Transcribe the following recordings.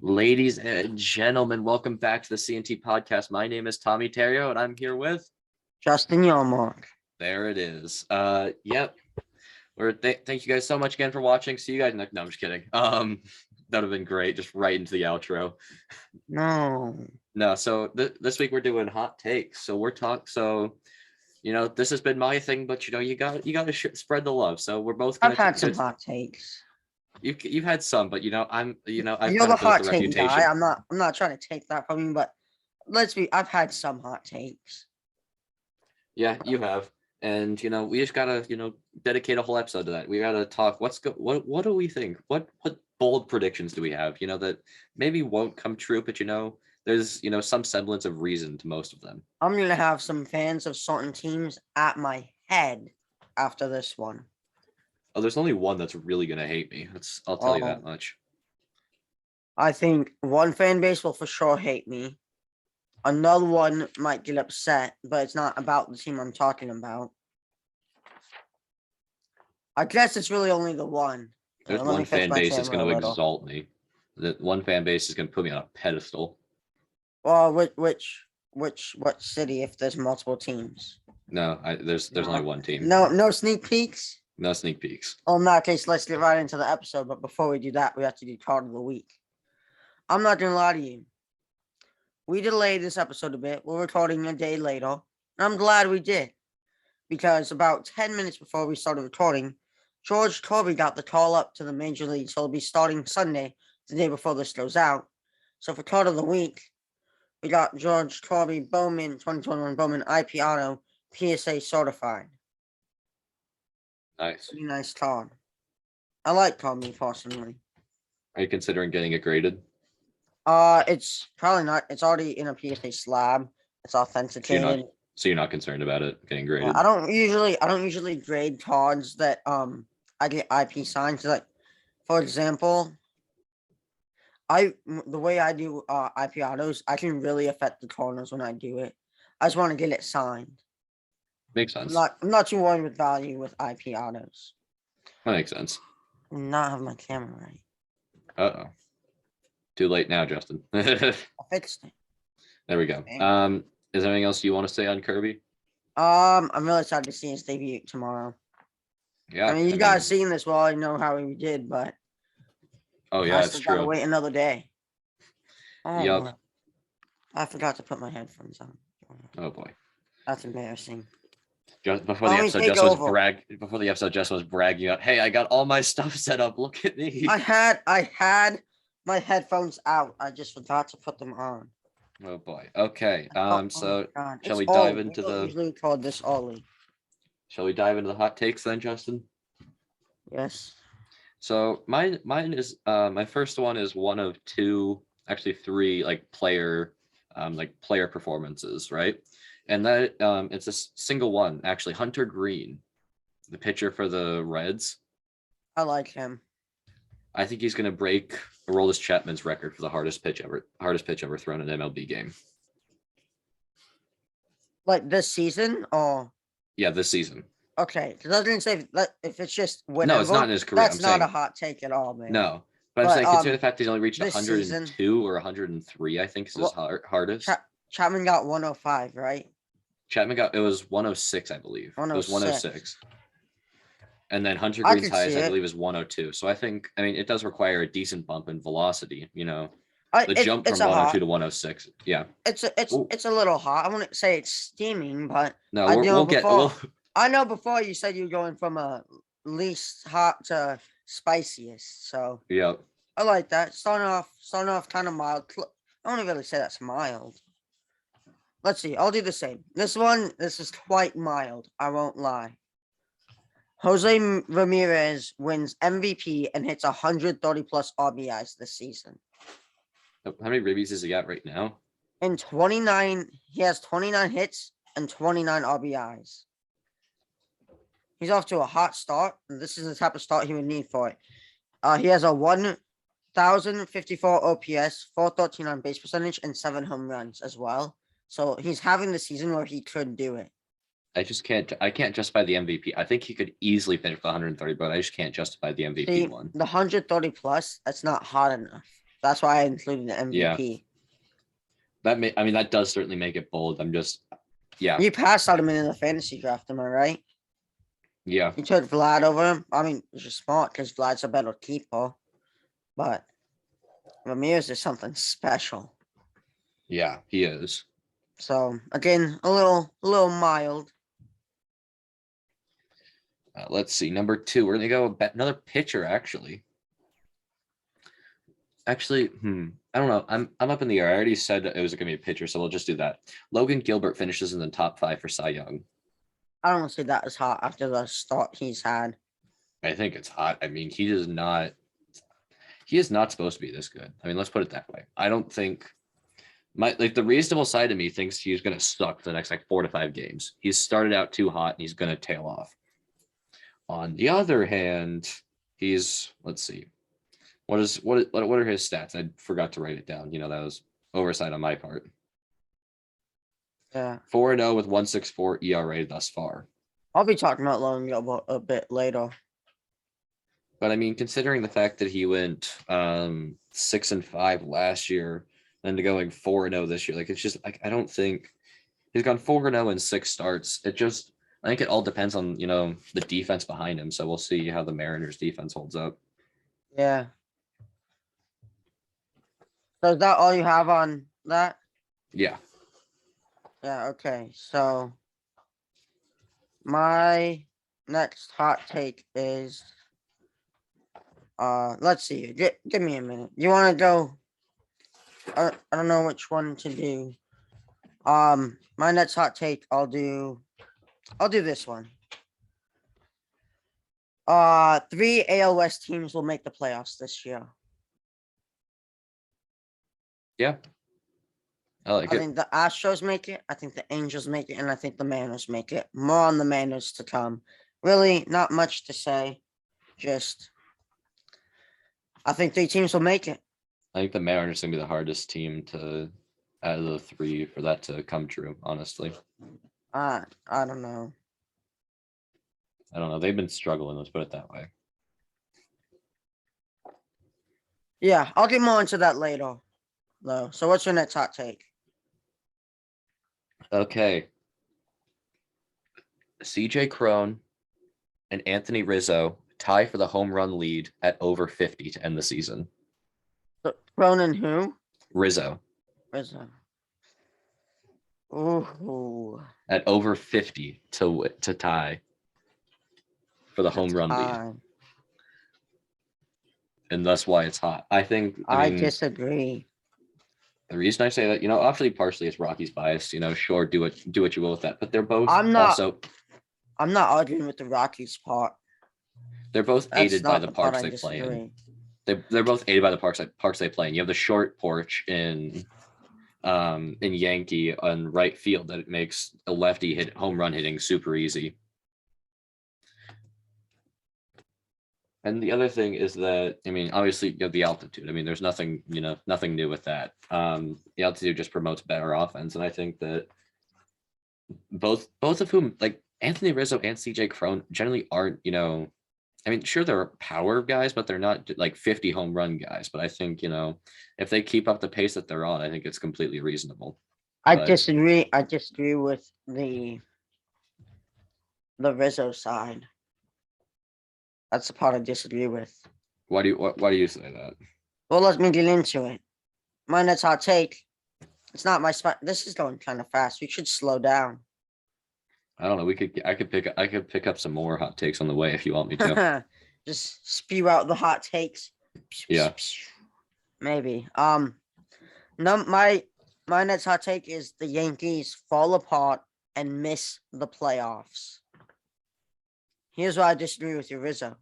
Ladies and gentlemen, welcome back to the CNT podcast. My name is Tommy Terrio, and I'm here with. Justin Yomar. There it is. Yep. Thank you guys so much again for watching. See you guys next. No, I'm just kidding. That would have been great. Just right into the outro. No. No. So this week we're doing hot takes. So we're talking. So this has been my thing, but you got to spread the love. So we're both gonna. I've had some hot takes. You've had some, but I've You're kind the of built hot a take reputation. guy. I'm not trying to take that from you, but I've had some hot takes. Yeah, you have. And we just gotta dedicate a whole episode to that. We gotta talk. What do we think? What bold predictions do we have? That maybe won't come true, but there's some semblance of reason to most of them. I'm gonna have some fans of certain teams at my head after this one. Oh, there's only one that's really gonna hate me. I'll tell you that much. I think one fan base will for sure hate me. Another one might get upset, but it's not about the team I'm talking about. I guess it's really only the one. There's one fan base that's going to exalt me. That one fan base is going to put me on a pedestal. Well, what city? If there's multiple teams. No, there's only one team. No sneak peeks. No sneak peeks. Well, in that case, let's get right into the episode. But before we do that, we have to do card of the week. I'm not gonna lie to you. We delayed this episode a bit. We're recording a day later. And I'm glad we did. Because about 10 minutes before we started recording, George Kirby got the call up to the major league. So he'll be starting Sunday, the day before this goes out. So for card of the week, we got George Kirby Bowman 2021 Bowman IP Auto PSA certified. Nice. Pretty nice card. I like Kirby personally. Are you considering getting it graded? It's probably not. It's already in a PSA slab. It's authenticated. So you're not concerned about it getting graded? Yeah, I don't usually grade cards that I get IP signed. So like, for example, the way I do IP autos, I can really affect the corners when I do it. I just want to get it signed. Makes sense. I'm not too worried with value with IP autos. That makes sense. Not have my camera right. Uh-oh. Too late now, Justin. I fixed it. There we go. Is there anything else you want to say on Kirby? I'm really excited to see his debut tomorrow. Yeah. I mean, you guys seen this well. I know how he did, but oh yeah, it's true. Gotta wait another day. Oh, yep. I forgot to put my headphones on. Oh boy. That's embarrassing. Just before the episode, Jess was bragging out, "Hey, I got all my stuff set up. Look at me." I had my headphones out. I just forgot to put them on. Oh boy. Okay. So shall we dive into the? Usually called this Ollie. Shall we dive into the hot takes then, Justin? Yes. So mine is my first one is one of two, actually three, player performances, right? And that it's a single one, actually. Hunter Green, the pitcher for the Reds. I like him. I think he's going to break Aroldis Chapman's record for the hardest pitch ever thrown in an MLB game. Like this season, or? Yeah, this season. Okay, because I was going to say if it's just whenever. No, it's not in his career. That's not a hot take at all, man. No, but I'm saying consider the fact he's only reached 102 season, or 103. I think is his hardest. Chapman got 105, right? It was 106, I believe. 106. It was 106. And then Hunter Green's highest, I believe, is 102. So it does require a decent bump in velocity. The jump from 102 to 106. Yeah. It's a little hot. I wouldn't say it's steaming, but no, I know before you said you're going from a least hot to spiciest. So yeah, I like that. Starting off kind of mild. I don't really say that's mild. Let's see. I'll do the same. This is quite mild. I won't lie. Jose Ramirez wins MVP and hits 130 plus RBIs this season. How many ribbies does he got right now? In 29, he has 29 hits and 29 RBIs. He's off to a hot start, and this is the type of start he would need for it. He has a 1,054 OPS, 413 on base percentage, and 7 home runs as well. So he's having the season where he could do it. I can't justify the MVP. I think he could easily finish with 130, but I just can't justify the MVP one. The 130 plus, that's not hot enough. That's why I included the Yeah. MVP. I mean, that does certainly make it bold. Yeah, You passed on him in the fantasy draft, am I right? yeah, You took Vlad over him. I mean, which is smart because Vlad's a better keeper. But Ramirez is something special. yeah, he is. So again, a little mild. Let's see. Number 2, we're gonna go another pitcher. Actually, I don't know. I'm up in the air. I already said it was gonna be a pitcher, so we'll just do that. Logan Gilbert finishes in the top 5 for Cy Young. I don't see that as hot after the start he's had. I think it's hot. I mean, he is not supposed to be this good. I mean, let's put it that way. I don't think the reasonable side of me thinks he's gonna suck for the next like 4 to 5 games. He's started out too hot and he's gonna tail off. On the other hand, let's see. What are his stats? I forgot to write it down. That was oversight on my part. Yeah. 4-0 with 1.64 ERA thus far. I'll be talking about Logan Gilbert a bit later. But I mean, considering the fact that he went 6-5 last year, and to going 4-0 this year, like it's just like I don't think he's gone 4-0 in 6 starts. I think it all depends on the defense behind him. So we'll see how the Mariners defense holds up. Yeah. So is that all you have on that? Yeah. Yeah, okay. So my next hot take is let's see. Give me a minute. You wanna go? I don't know which one to do. My next hot take, I'll do this one. 3 AL West teams will make the playoffs this year. Yeah. I like I it. think the Astros make it. I think the Angels make it, and I think the Mariners make it. More on the Mariners to come. Really, not much to say. Just, I think 3 teams will make it. I think the Mariners are gonna be the hardest team out of the 3 for that to come true. Honestly, I don't know. I don't know. They've been struggling. Let's put it that way. Yeah, I'll get more into that later, though. So, what's your next hot take? Okay. CJ Crone and Anthony Rizzo tie for the home run lead at over 50 to end the season. Cronin who? Rizzo. Ooh. At over 50 to tie for the home run lead. And that's why it's hot. I mean, disagree. The reason I say that, obviously partially it's Rocky's bias, sure, do what you will with that. But they're both I'm not arguing with the Rockies part. They're both aided by the parks they play in. They're both aided by the parks they play in. You have the short porch in Yankee on right field that it makes a lefty hit home run hitting super easy. And the other thing is that, I mean, obviously you have the altitude. I mean, there's nothing new with that. The altitude just promotes better offense. And I think that both of whom, like Anthony Rizzo and CJ Crone, generally aren't, I mean, sure, they're power guys, but they're not like 50 home run guys. But I think, if they keep up the pace that they're on, I think it's completely reasonable. I disagree. I disagree with the Rizzo side. That's the part I disagree with. Why do you say that? Well, let me get into it. My next hot take. It's not my spot. This is going kind of fast. We should slow down. I don't know. I could pick up some more hot takes on the way if you want me to. Just spew out the hot takes. Yeah. Maybe. No, my next hot take is the Yankees fall apart and miss the playoffs. Here's why I disagree with you, Rizzo.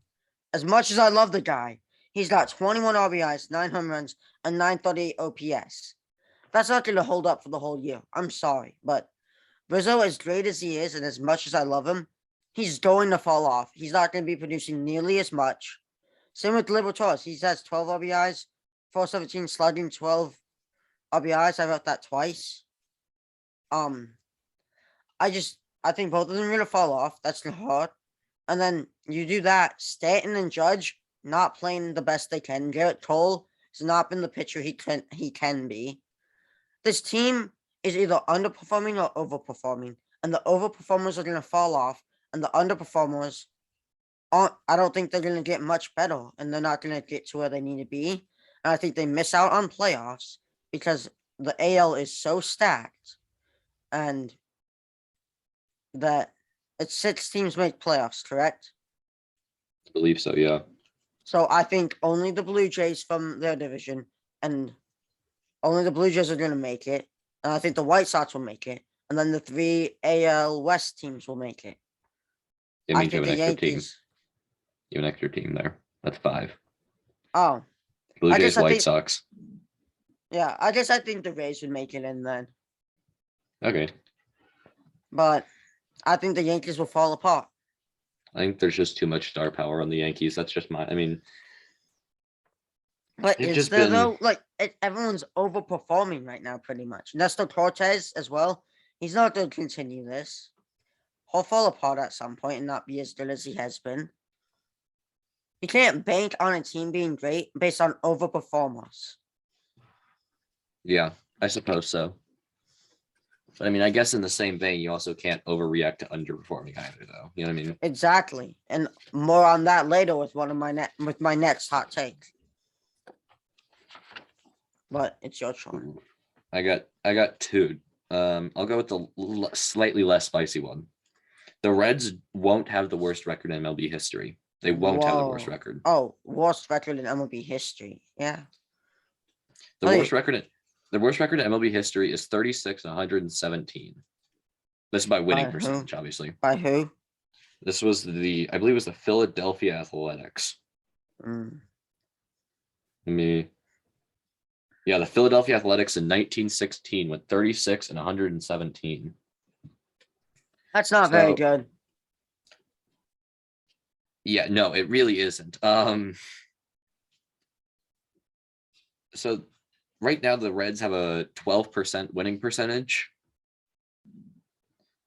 As much as I love the guy, he's got 21 RBIs, 9 home runs, and 938 OPS. That's not going to hold up for the whole year. I'm sorry, but Rizzo, as great as he is, and as much as I love him, he's going to fall off. He's not going to be producing nearly as much. Same with Gleyber Torres. He has 12 RBIs, 417 slugging, 12 RBIs. I wrote that twice. I think both of them are going to fall off. That's hard. And then you do that. Stanton and Judge not playing the best they can. Garrett Cole He's not been the pitcher he can be. This team is either underperforming or overperforming, and the overperformers are going to fall off, and the underperformers aren't. I don't think they're going to get much better, and they're not going to get to where they need to be. And I think they miss out on playoffs because the AL is so stacked, and that it's 6 teams make playoffs, correct? I believe so. Yeah. So I think only the Blue Jays from their division and only the Blue Jays are going to make it. And I think the White Sox will make it. And then the 3 AL West teams will make it. It I means you think have the an extra team. Yankees. You have an extra team there. That's 5. Oh, Blue I Jays, guess I White think- Sox. yeah. I guess I think the Rays would make it in then. Okay. But I think the Yankees will fall apart. I think there's just too much star power on the Yankees. That's just my. I mean, But They've is just there been- though? Like everyone's overperforming right now, pretty much. Nestor Cortez as well. He's not going to continue this. He'll fall apart at some point and not be as good as he has been. You can't bank on a team being great based on overperformers. yeah, I suppose so. But I mean, I guess in the same vein, you also can't overreact to underperforming either, though. You know what I mean? Exactly, and more on that later with my next hot take. But it's your turn. I got 2. I'll go with the slightly less spicy one. The Reds won't have the worst record in MLB history. They won't have the worst Whoa. record. Oh, worst record in MLB history. Yeah. The Hey. worst record in MLB history is 36 and 117. This is by winning By who? percentage, obviously. By who? This was I believe it was the Philadelphia Athletics. Mm. Yeah, the Philadelphia Athletics in 1916 went 36 and 117. That's not very So- good. Yeah, no, it really isn't. So right now the Reds have a 12% winning percentage.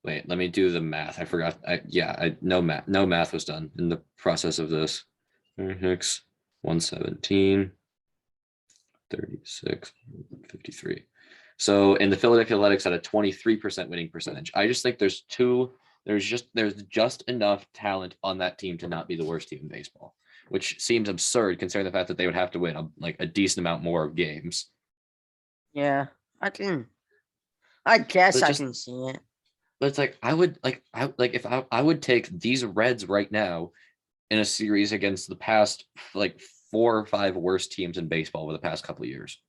Wait, let me do the math. I forgot. No math was done in the process of this. 36, 117, 36, 53. So in the Philadelphia Athletics had a 23% winning percentage. I just think there's just enough talent on that team to not be the worst team in baseball, which seems absurd considering the fact that they would have to win a decent amount more of games. Yeah, I can see it. But it's like I would take these Reds right now in a series against the past 4 or 5 worst teams in baseball over the past couple of years.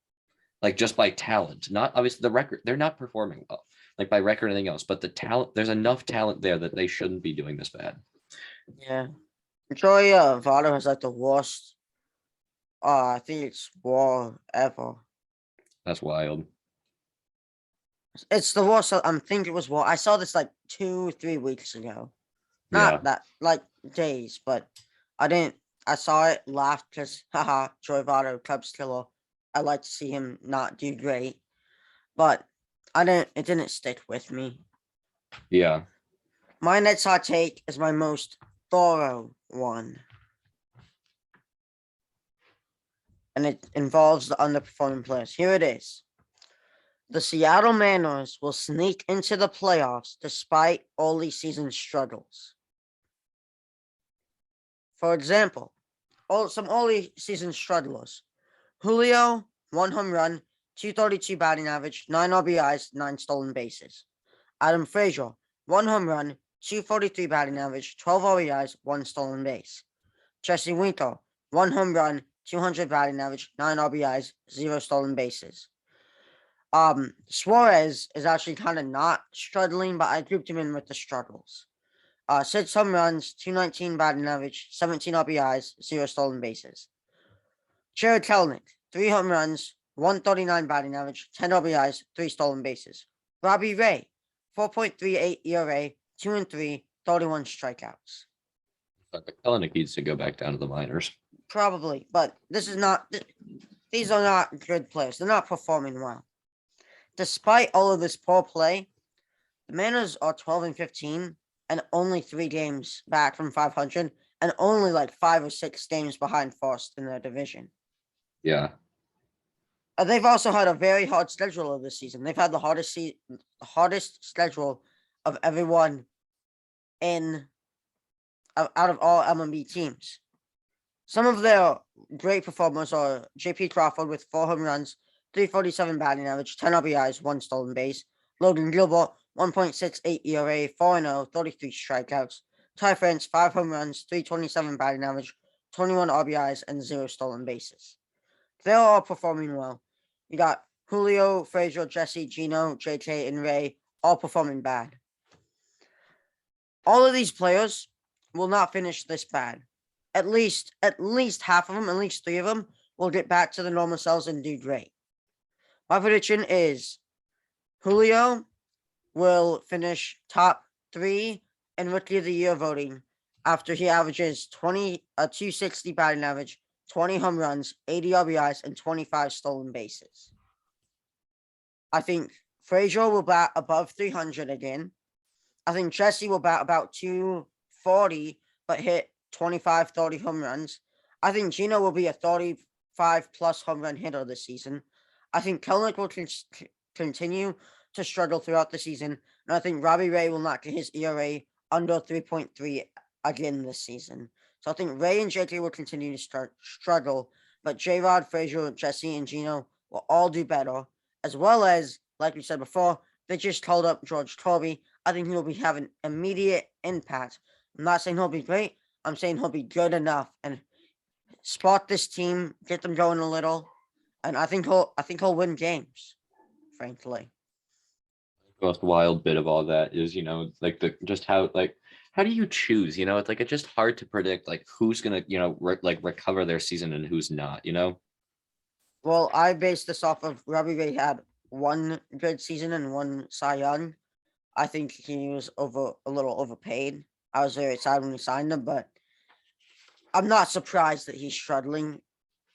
Just by talent, not obviously the record. They're not performing well, by record or anything else, but the talent, there's enough talent there that they shouldn't be doing this bad. Yeah. Joey Votto has the worst I think it's WAR ever. That's wild. It's the worst. I'm thinking it was WAR. I saw this 2-3 weeks ago. Not that days, but I saw it, laughed because haha, Joey Votto, Cubs killer. I like to see him not do great. But it didn't stick with me. Yeah. My next hot take is my most thorough one. And it involves the underperforming players. Here it is. The Seattle Mariners will sneak into the playoffs despite early season struggles. For example, some early season strugglers. Julio, 1 home run, 232 batting average, 9 RBIs, 9 stolen bases. Adam Frazier, 1 home run, 243 batting average, 12 RBIs, 1 stolen base. Jesse Winker, 1 home run, 200 batting average, 9 RBIs, 0 stolen bases. Suarez is actually kind of not struggling, but I grouped him in with the struggles. 6 home runs, 219 batting average, 17 RBIs, 0 stolen bases. Jared Kelenic, 3 home runs, 139 batting average, 10 RBIs, 3 stolen bases. Robbie Ray, 4.38 ERA, 2-3, 31 strikeouts. Kelenic needs to go back down to the minors. Probably, but these are not good players. They're not performing well. Despite all of this poor play, the Mariners are 12-15 and only 3 games back from 500 and only 5 or 6 games behind first in their division. Yeah. They've also had a very hard schedule of this season. They've had the hardest schedule of everyone in out of all MLB teams. Some of their great performers are J.P. Crawford with 4 home runs, 347 batting average, 10 RBIs, 1 stolen base. Logan Gilbert, 1.68 ERA, 4-0, 33 strikeouts. Ty France, 5 home runs, 327 batting average, 21 RBIs, and 0 stolen bases. They're all performing well. You got Julio, Frazier, Jesse, Gino, JK, and Ray all performing bad. All of these players will not finish this bad. At least half of them, at least 3 of them, will get back to the normal selves and do great. My prediction is Julio will finish top 3 in Rookie of the Year voting after he averages 260 batting average, 20 home runs, 80 RBIs, and 25 stolen bases. I think Frazier will bat above 300 again. I think Jesse will bat about 240, but hit 25, 30 home runs. I think Gino will be a 35-plus home run hitter this season. I think Kelenic will continue to struggle throughout the season. And I think Robbie Ray will not get his ERA under 3.3 again this season. So I think Ray and JT will continue to struggle, but J-Rod, Frazier, Jesse, and Gino will all do better. As well as, like we said before, they just called up George Torby. I think he'll be having immediate impact. I'm not saying he'll be great. I'm saying he'll be good enough and spot this team, get them going a little, and I think he'll win games. Frankly, The most wild bit of all that is, like how do you choose? It's like it's just hard to predict like who's gonna, recover their season and who's not. well, I based this off of Robbie Ray had 1 good season and 1 Cy Young. I think he was a little overpaid. I was very excited when we signed him, but I'm not surprised that he's struggling.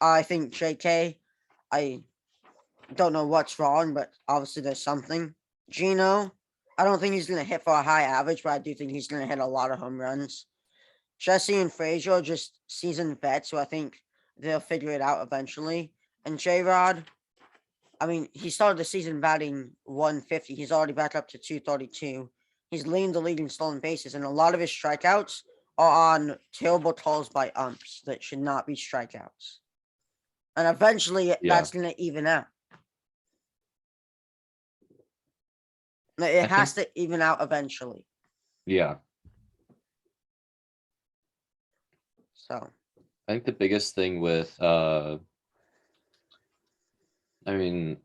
I think JK, I don't know what's wrong, but obviously there's something. Gino, I don't think he's going to hit for a high average, but I do think he's going to hit a lot of home runs. Jesse and Frazier are just seasoned vets, so I think they'll figure it out eventually. And J-Rod, I mean, he started the season batting 150. He's already back up to 232. He's leading the league in stolen bases, and a lot of his strikeouts are on terrible calls by umps that should not be strikeouts. And eventually, that's going to even out. It has to even out eventually. Yeah. So I think the biggest thing with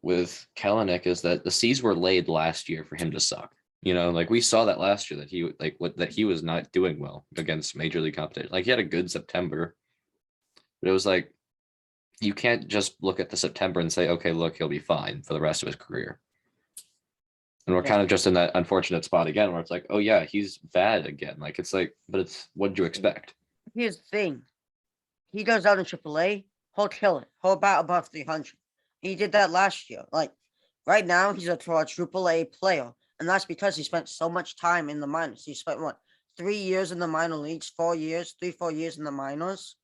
with Kelenic is that the seeds were laid last year for him to suck. Like we saw that last year that he was not doing well against major league competition. Like he had a good September, but it was like you can't just look at the September and say, okay, look, he'll be fine for the rest of his career. And we're kind of just in that unfortunate spot again where it's like, oh yeah, he's bad again. Like it's like, but it's what did you expect? Here's the thing. He goes out in AAA, he'll kill it. He'll bat above 300. He did that last year. Like right now, he's a AAA player. And that's because he spent so much time in the minors. He spent 3 years in the minor leagues, 4 years in the minors.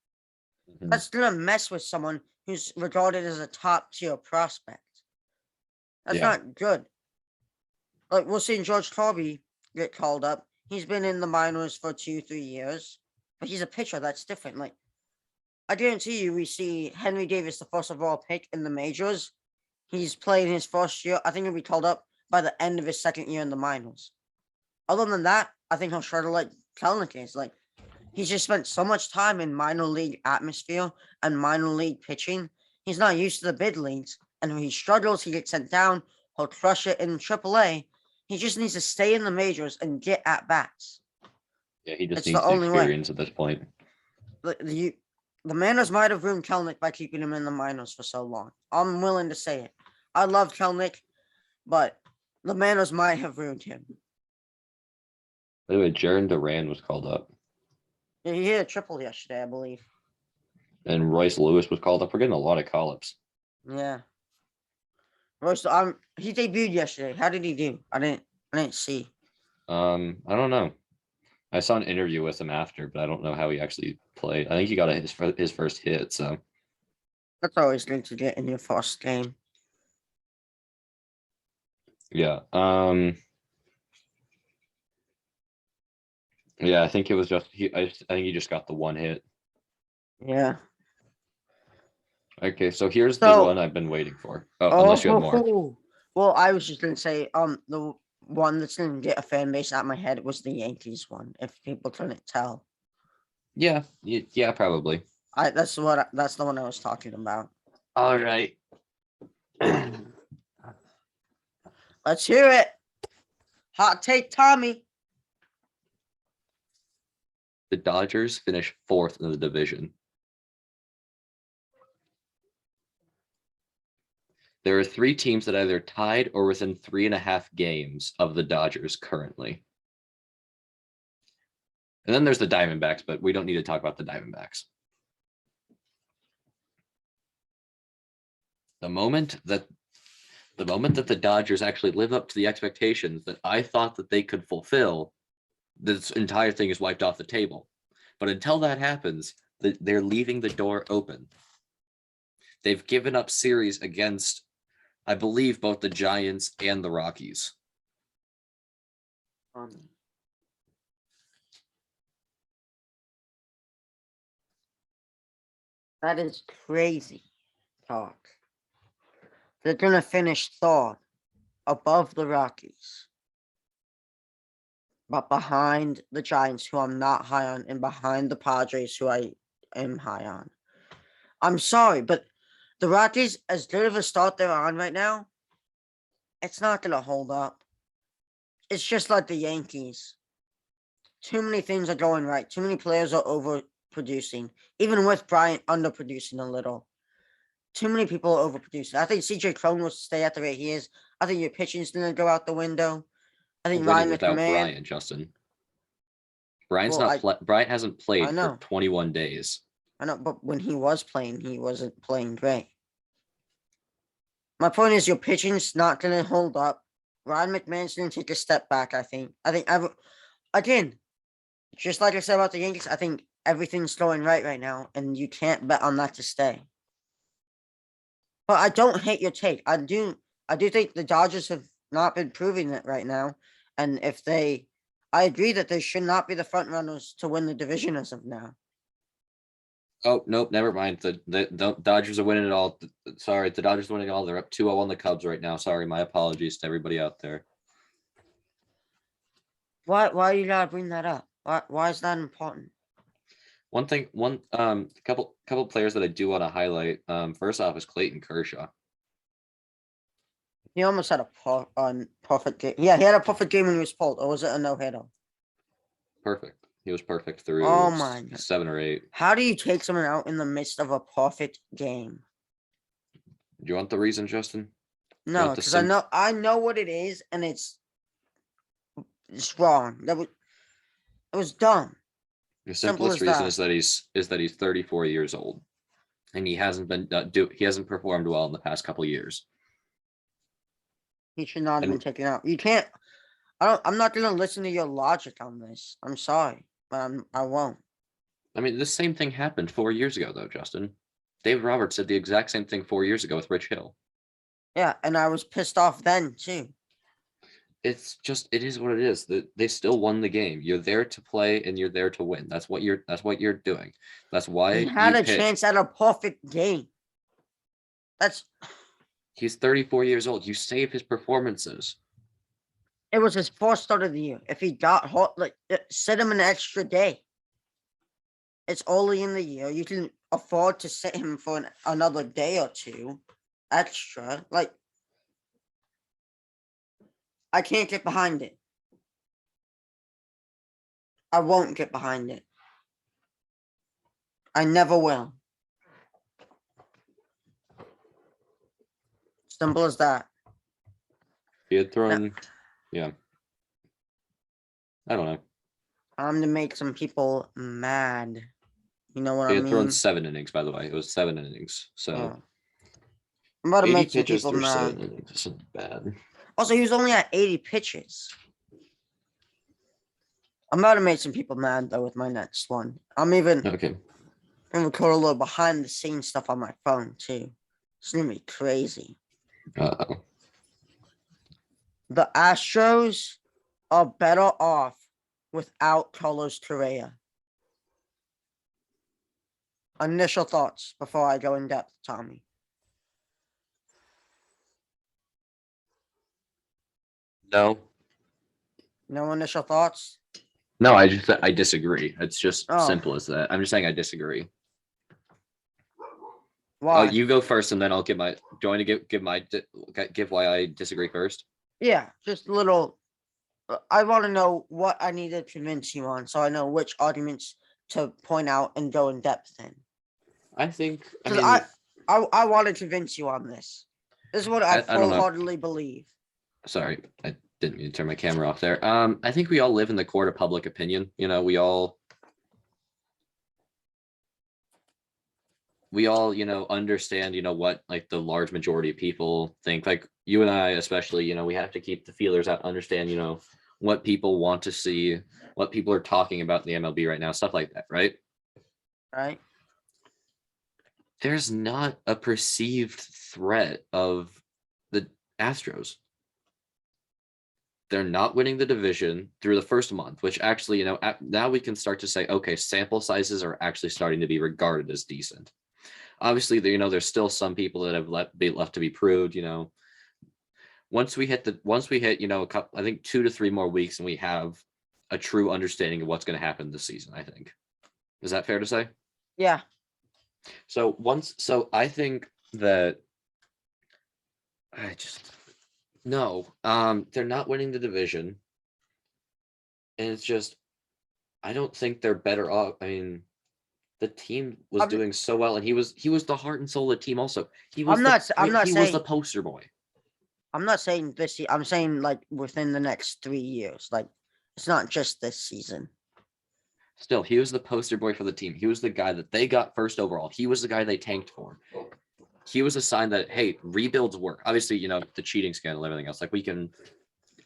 Mm-hmm. That's gonna mess with someone who's regarded as a top tier prospect. That's not good. Like we're seeing George Torby get called up. He's been in the minors for 2-3 years, but he's a pitcher. That's different. Like I guarantee you, we see Henry Davis, the first overall pick in the majors. He's playing his first year. I think he'll be called up by the end of his second year in the minors. Other than that, I think he'll struggle like Kelenic is. Like he's just spent so much time in minor league atmosphere and minor league pitching. He's not used to the big leagues, and when he struggles, he gets sent down. He'll crush it in AAA. He just needs to stay in the majors and get at bats. Yeah, he just needs the experience at this point. The Mariners might have ruined Kelenic by keeping him in the minors for so long. I'm willing to say it. I love Kelenic, but the Mariners might have ruined him. By the way, Jaron Duran was called up. Yeah, he hit a triple yesterday, I believe. And Royce Lewis was called up. We're getting a lot of call-ups. Yeah. Royce, he debuted yesterday. How did he do? I didn't see. I don't know. I saw an interview with him after, but I don't know how he actually played. I think he got his first hit. So that's always good to get in your first game. Yeah. Yeah, I think it was just I think he just got the one hit. Yeah. Okay, so here's the one So, I've been waiting for. Oh, unless you had more. oh, well, I was just gonna say, the one that's gonna get a fan base out of my head was the Yankees one. If people couldn't tell, Yeah, yeah, probably. that's the one I was talking about. All right. Let's hear it. Hot take, Tommy. The Dodgers finished 4th in the division. There are 3 teams that either tied or within 3.5 games of the Dodgers currently. And then there's the Diamondbacks, but we don't need to talk about the Diamondbacks. The moment that the Dodgers actually live up to the expectations that I thought that they could fulfill, this entire thing is wiped off the table. But until that happens, they're leaving the door open. They've given up series against, I believe, both the Giants and the Rockies. That is crazy talk. They're gonna finish third above the Rockies, but behind the Giants, who I'm not high on, and behind the Padres, who I am high on. I'm sorry, but the Rockies, as good of a start they're on right now, it's not gonna hold up. It's just like the Yankees. Too many things are going right. Too many players are overproducing, even with Bryant underproducing a little. Too many people are overproducing. I think CJ Cron will stay at the rate he is. I think your pitching's gonna go out the window. I think Winning Ryan without McMahon. Bryant, Justin. Bryant's Well, not. Bryant hasn't I played for know, 21 days. I know, but when he was playing, he wasn't playing great. My point is, your pitching's not gonna hold up. Ryan McMahon's gonna take a step back. I think. Again, just like I said about the Yankees, I think everything's going right now, and you can't bet on that to stay. But I don't hate your take. I do think the Dodgers have not been proving it right now. And I agree that they should not be the front runners to win the division as of now. Oh, nope, never mind. The Dodgers are winning it all. Sorry, the Dodgers are winning it all. They're up 2-0 on the Cubs right now. Sorry, my apologies to everybody out there. Why you gotta bring that up? Why is that important? Couple players that I do want to highlight. First off is Clayton Kershaw. He almost had a perfect game. Yeah, he had a perfect game when he was pulled, or was it a no hitter? Perfect. He was perfect Oh through my God. 7 or 8. How do you take someone out in the midst of a perfect game? Do you want the reason, Justin? No, because I know what it is, and it's wrong. It was dumb. The Simple simplest as reason that. is that he's 34 years old, and he hasn't performed well in the past couple years. He should not have been And taken out. You can't. I'm not gonna listen to your logic on this. I'm sorry, but I won't. I mean, this same thing happened 4 years ago, though, Justin. David Roberts did the exact same thing 4 years ago with Rich Hill. Yeah, and I was pissed off then too. It is what it is. They still won the game. You're there to play and you're there to win. That's what you're doing. That's why He had you a pitch. chance at a perfect game. He's 34 years old. You save his performances. It was his first start of the year. If he got hot, sit him an extra day. It's early in the year. You can afford to sit him for another day or two extra. I can't get behind it. I won't get behind it. I never will. Simple as that. He had thrown, yeah. I don't know. I'm to make some people mad. You know what He I had thrown mean? 7 innings, by the way. It was 7 innings. So Yeah. I'm about to 80 make some pitches people through 7 mad. innings isn't bad. Also, he was only at 80 pitches. I'm about to make some people mad though with my next one. Okay. I'm record a little behind the scenes stuff on my phone too. It's gonna be crazy. Uh-oh. The Astros are better off without Carlos Correa. Initial thoughts before I go in depth, Tommy. No, No initial thoughts? no, I disagree. It's just Oh, simple as that. I'm just saying I disagree. Oh, why? you go first, and then I'll give my. Do you want to give why I disagree first? Yeah, just a little. I want to know what I need to convince you on, so I know which arguments to point out and go in depth in. I think. I Because mean, I want to convince you on this. This is what I I don't know. full-heartedly believe. Sorry, I didn't mean to turn my camera off there. I think we all live in the court of public opinion. You know, we all, understand, what like the large majority of people think. Like you and I, especially, we have to keep the feelers out, understand, what people want to see, what people are talking about in the MLB right now, stuff like that, right? Right? There's not a perceived threat of the Astros. They're not winning the division through the first month, which actually, now we can start to say, okay, sample sizes are actually starting to be regarded as decent. Obviously, there's still some people that have left to be proved. Once we hit, a couple, I think 2 to 3 more weeks, and we have a true understanding of what's going to happen this season. I think. Is that fair to say? Yeah. So I think that I just no, they're not winning the division, and it's just I don't think they're better off. I mean, the team was I'm, doing so well, and he was the heart and soul of the team. Also, he was I'm not he was the saying poster boy. I'm not saying this. I'm saying like within the next 3 years. Like it's not just this season. Still, he was the poster boy for the team. He was the guy that they got first overall. He was the guy they tanked for. He was a sign that, hey, rebuilds work. Obviously, the cheating scandal, everything else. Like we can,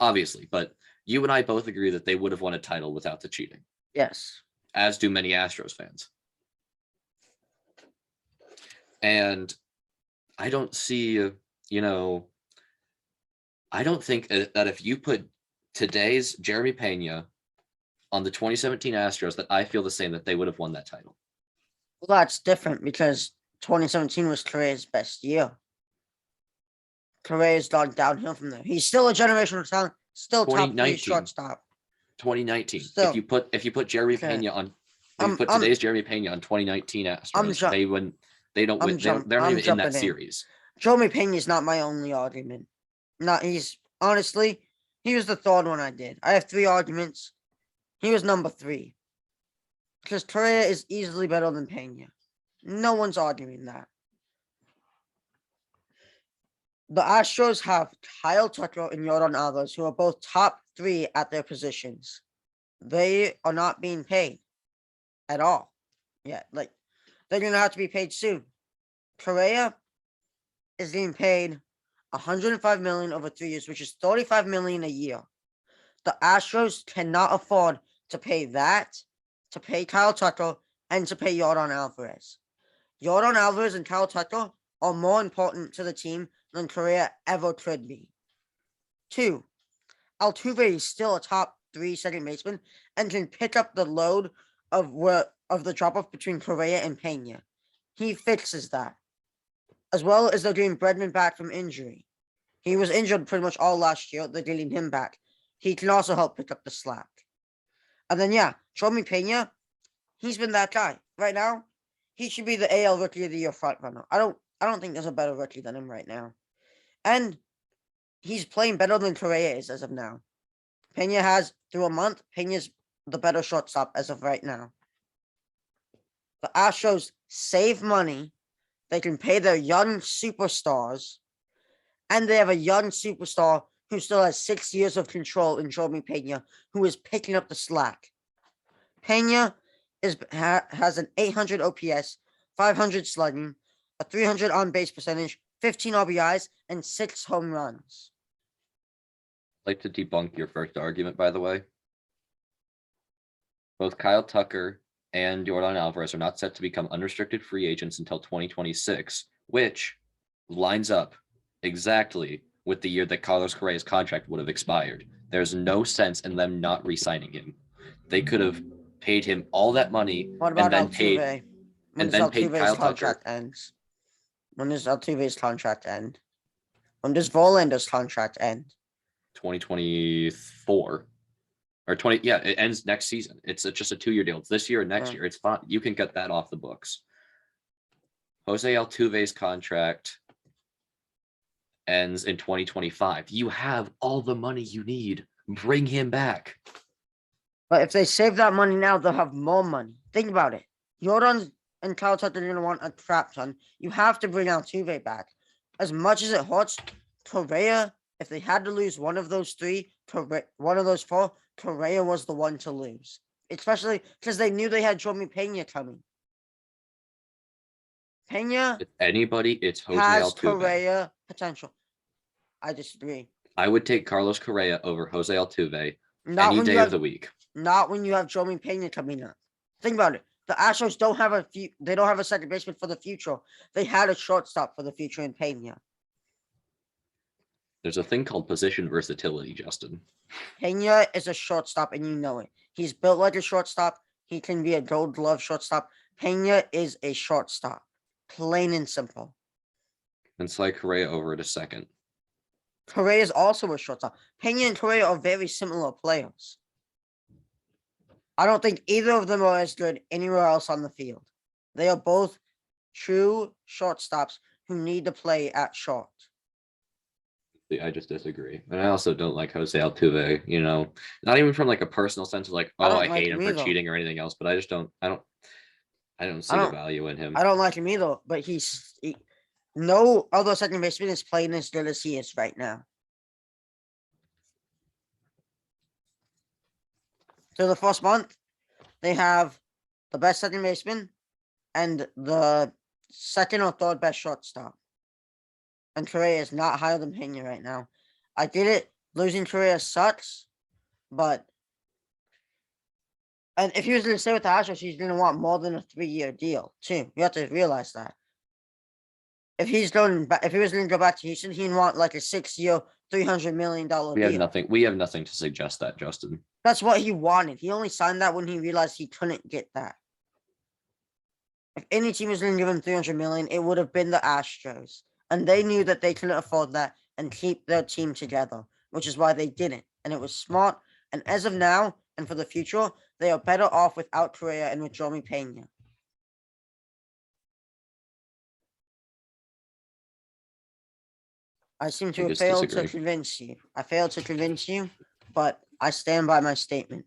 obviously, but you and I both agree that they would have won a title without the cheating. Yes. As do many Astros fans. And I don't see, I don't think that if you put today's Jeremy Pena on the 2017 Astros, that I feel the same, that they would have won that title. Well, that's different because 2017 was Correa's best year. Correa's gone downhill from there. He's still a generational talent, still top 3 shortstop. 2019. Still, if you put Jeremy okay. Pena on, if you put today's Jeremy Pena on 2019 Astros, they wouldn't. They don't win. They're not even in that series. Jeremy Pena is not my only argument. He's honestly, he was the third one I did. I have 3 arguments. He was number 3. Because Correa is easily better than Pena. No one's arguing that. The Astros have Kyle Tucker and Yordan Alvarez, who are both top 3 at their positions. They are not being paid at all yet. Like, they're going to have to be paid soon. Correa is being paid $105 million over 3 years, which is $35 million a year. The Astros cannot afford to pay that, to pay Kyle Tucker, and to pay Yordan Alvarez. Yordan Alvarez and Kyle Tucker are more important to the team than Correa ever could be. 2, Altuve is still a top 3 second baseman and can pick up the load of the drop-off between Correa and Pena. He fixes that. As well as they're getting Bregman back from injury. He was injured pretty much all last year. They're getting him back. He can also help pick up the slack. And then, Jeremy Pena, he's been that guy. Right now, he should be the AL Rookie of the Year front runner. I don't think there's a better rookie than him right now. And he's playing better than Correa is as of now. Pena has, through a month, Pena's the better shortstop as of right now. The Astros save money. They can pay their young superstars. And they have a young superstar who still has 6 years of control in Jeremy Pena, who is picking up the slack. Pena has an 800 OPS, 500 slugging, a 300 on-base percentage, 15 RBIs, and 6 home runs. I'd like to debunk your first argument, by the way. Both Kyle Tucker and Yordan Alvarez are not set to become unrestricted free agents until 2026, which lines up exactly with the year that Carlos Correa's contract would have expired. There's no sense in them not re-signing him. They could have paid him all that money What about and then paid Altuve? When and does then paid Altuve's Kyle contract Tucker. ends? When does Altuve's contract end? When does Verlander's contract end? 2024 or 20. Yeah, it ends next season. It's just a 2-year deal. It's this year and next year. It's fine. You can get that off the books. Jose Altuve's contract ends in 2025. You have all the money you need. Bring him back. But if they save that money now, they'll have more money. Think about it. Jordan and Kyle Tucker didn't want a crap ton. You have to bring Altuve back. As much as it hurts, Correa, if they had to lose one of those three, one of those four, Correa was the one to lose. Especially because they knew they had Jeremy Pena coming. Pena If anybody, it's Jose has Altuve. Correa potential. I disagree. I would take Carlos Correa over Jose Altuve Not any when day you of have, the week. not when you have Jeremy Pena coming up. Think about it. The Astros don't have they don't have a second baseman for the future. They had a shortstop for the future in Pena. There's a thing called position versatility, Justin. Pena is a shortstop, and you know it. He's built like a shortstop. He can be a Gold Glove shortstop. Pena is a shortstop, plain and simple. And slide Correa over at a second. Correa is also a shortstop. Pena and Correa are very similar players. I don't think either of them are as good anywhere else on the field. They are both true shortstops who need to play at short. I just disagree. And I also don't like Jose Altuve, not even from like a personal sense of like, oh, I hate him for cheating or anything else, but I just don't see the value in him. I don't like him either, but no other second baseman is playing as good as he is right now. So the first month, they have the best second baseman and the second or third best shortstop. And Correa is not higher than Pena right now. I get it. Losing Correa sucks, but and if he was going to stay with the Astros, he's going to want more than a 3-year deal too. You have to realize that. If he was going to go back to Houston, he'd want like a 6-year, $300 million deal. We have nothing to suggest that, Justin. That's what he wanted. He only signed that when he realized he couldn't get that. If any team was going to give him $300 million, it would have been the Astros. And they knew that they couldn't afford that and keep their team together, which is why they didn't. And it was smart. And as of now, and for the future, they are better off without Correa and with Jeremy Pena. I seem to have failed to convince you. I failed to convince you, but I stand by my statement.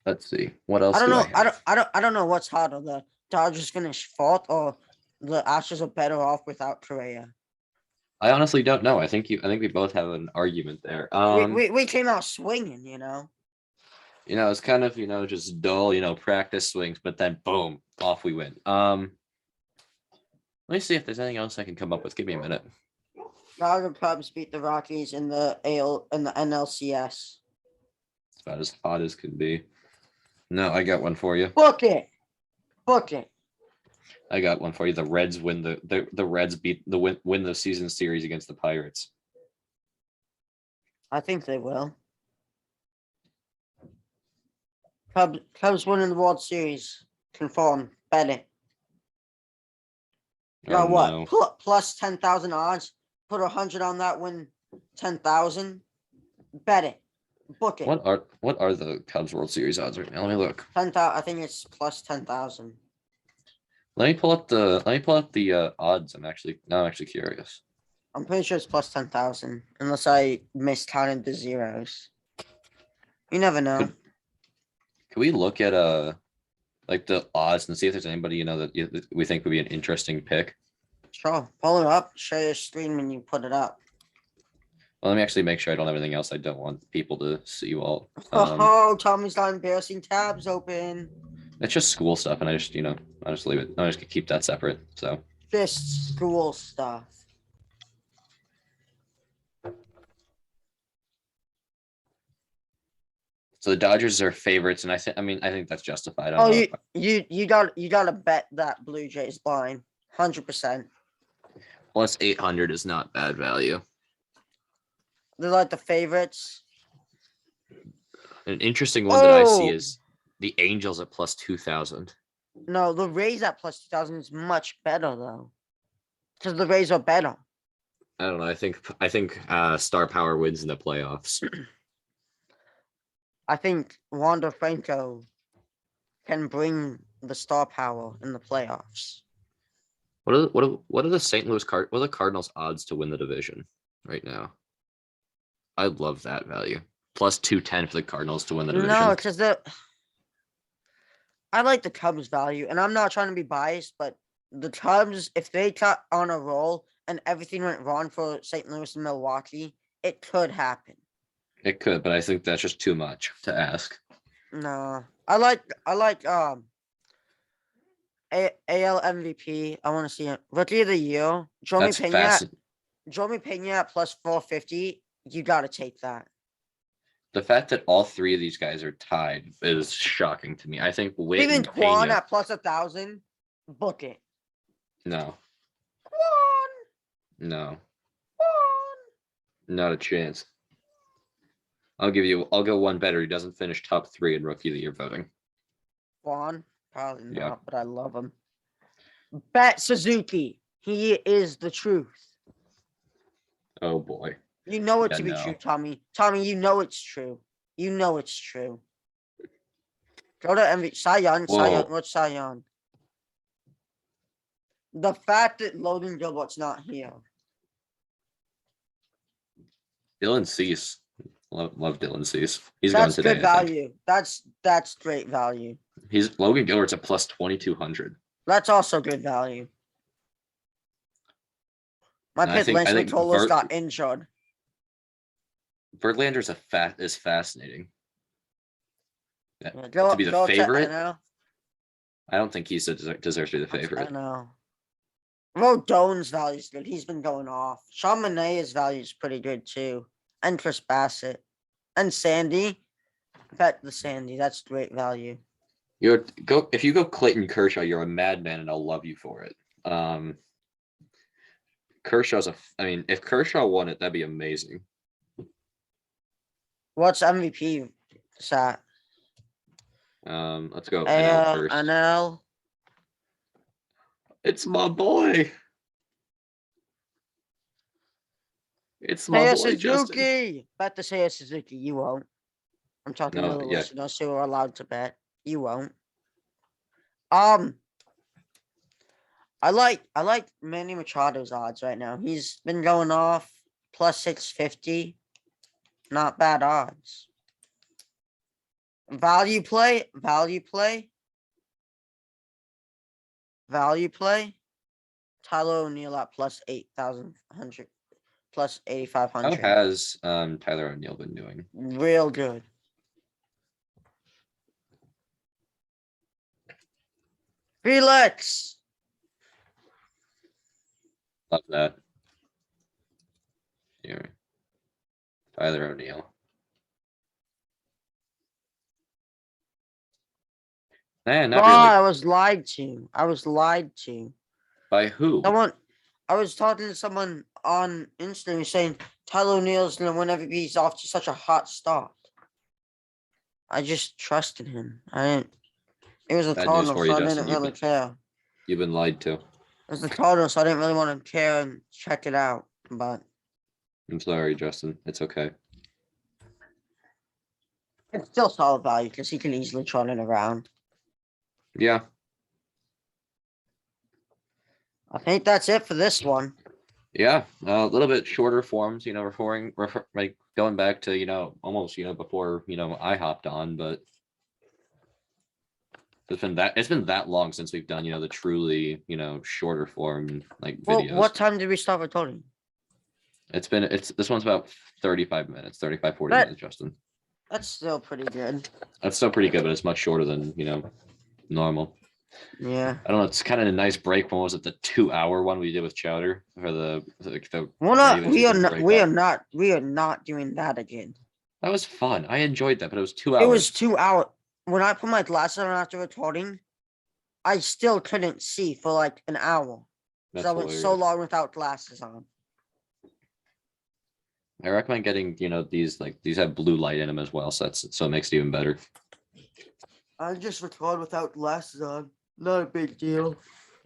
Let's see. What else? I don't know what's harder. The Dodgers finish fourth or the Astros are better off without Correa. I honestly don't know. I think we both have an argument there. We came out swinging, it's kind of just dull, practice swings, but then boom, off we went. Let me see if there's anything else I can come up with. Give me a minute. Chicago Cubs beat the Rockies in the NLCS. It's about as hot as can be. No, I got one for you. Book it. I got one for you. The Reds win the Reds win the season series against the Pirates. I think they will. Cubs winning the World Series. Confirmed. Bet it. Got what? No. Plus 10,000 odds. Put 100 on that. Win 10,000. Bet it. Book it. What are the Cubs World Series odds right now? Let me look. 10,000. I think it's plus 10,000. Let me pull up the odds. I'm actually curious. I'm pretty sure it's plus 10,000, unless I miscounted the zeros. You never know. Can we look at like the odds and see if there's anybody that we think would be an interesting pick? Sure. Pull it up. Share your screen when you put it up. Well, let me actually make sure I don't have anything else. I don't want people to see you all. Tommy's got embarrassing tabs open. It's just school stuff, and I just leave it. I just keep that separate. So just school stuff. So the Dodgers are favorites, and I think that's justified. You gotta bet that Blue Jays line, 100%. Plus 800 is not bad value. They're like the favorites. An interesting one that I see Oh is the Angels at plus 2000. no, the Rays at plus 2000 is much better though, because the Rays are better. I don't know. I think Star Power wins in the playoffs. I think Wander Franco can bring the star power in the playoffs. What are the St. Louis what are the Cardinals' odds to win the division right now? I love that value. Plus 210 for the Cardinals to win the division. No, because I like the Cubs value, and I'm not trying to be biased, but the Cubs, if they got on a roll and everything went wrong for St. Louis and Milwaukee, it could happen. It could, but I think that's just too much to ask. No, I like AL MVP. I want to see it. Rookie of the year, That's fascinating. Joey Pena at plus 450. You got to take that. The fact that all three of these guys are tied is shocking to me. I think Witt Even and Quan Pena. at plus 1,000. Book it. No, Quan. no, Quan. not a chance. I'll go one better. He doesn't finish top 3 in rookie of the year voting. Quan. Probably not, Yeah. but I love him. Bet Suzuki. He is the truth. Oh boy. You know it Yeah, to be no. true, Tommy. Tommy, you know it's true. You know it's true. Go to MVP. Cy Young. What's Cy Young? The fact that Logan Gilbert's not here. Dylan Cease. Love Dylan Cease. He's That's going today. good value. That's great value. He's Logan Gilbert's at plus 2200. That's also good value. My And I pick think Lance Matolos got injured. Verlander's is fascinating. Yeah, To be the favorite, NL. I don't think he deserves to be the favorite. I know. Rodon's value is good. He's been going off. Sean Manaea's value is pretty good too. And Chris Bassett. And Sandy. Bet the Sandy. That's great value. If you go Clayton Kershaw, you're a madman, and I'll love you for it. If Kershaw won it, that'd be amazing. What's MVP sat? Let's go NL first. NL. It's my boy. It's my boy, Suzuki. Justin. Bet the Seiya Suzuki. You won't. I'm talking to the listeners who are allowed to bet. You won't. I like Manny Machado's odds right now. He's been going off plus 650. Not bad odds. Value play. Tyler O'Neill at plus 8,100, plus 8,500. How has Tyler O'Neill been doing? Real good. Felix. Love that. Here. Tyler O'Neill. Man, not really. I was lied to. By who? I was talking to someone on Instagram saying Tyler O'Neill's gonna win MVP's off to such a hot start. I just trusted him. It was a Cardinals, so I didn't really care. You've been lied to. It was the Cardinals, so I didn't really want to care and check it out. But I'm sorry, Justin. It's okay. it's still solid value because he can easily trot it around. Yeah. I think that's it for this one. Yeah, a little bit shorter forms, like going back to, almost, before, I hopped on, but it's been that long since we've done, the truly, shorter form like videos. Well, what time did we start recording? This one's about 35 minutes, 35, 40 minutes, Justin. That's still pretty good. That's still pretty good, but it's much shorter than, normal. Yeah. I don't know. It's kind of a nice break. When was it? The 2-hour one we did with Chowder for we are not doing that again. That was fun. I enjoyed that, but it was 2 hours. It was 2 hours. When I put my glasses on after recording, I still couldn't see for like an hour. That's So I went so hilarious. long without glasses on. I recommend getting, these have blue light in them as well. So it makes it even better. I just record without glasses on. Not a big deal.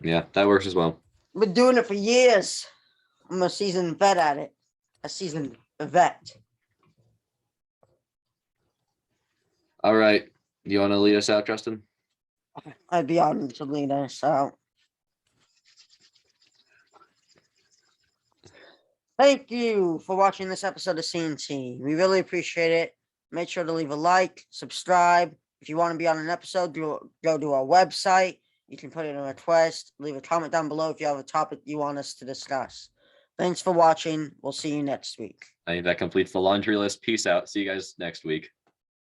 Yeah, that works as well. I've been doing it for years. I'm a seasoned vet at it. A seasoned vet. All right. You want to lead us out, Justin? I'd be honored to lead us out. Thank you for watching this episode of CNT. We really appreciate it. Make sure to leave a like, subscribe. If you want to be on an episode, go to our website. You can put in a request. Leave a comment down below if you have a topic you want us to discuss. Thanks for watching. We'll see you next week. I think that completes the laundry list. Peace out. See you guys next week.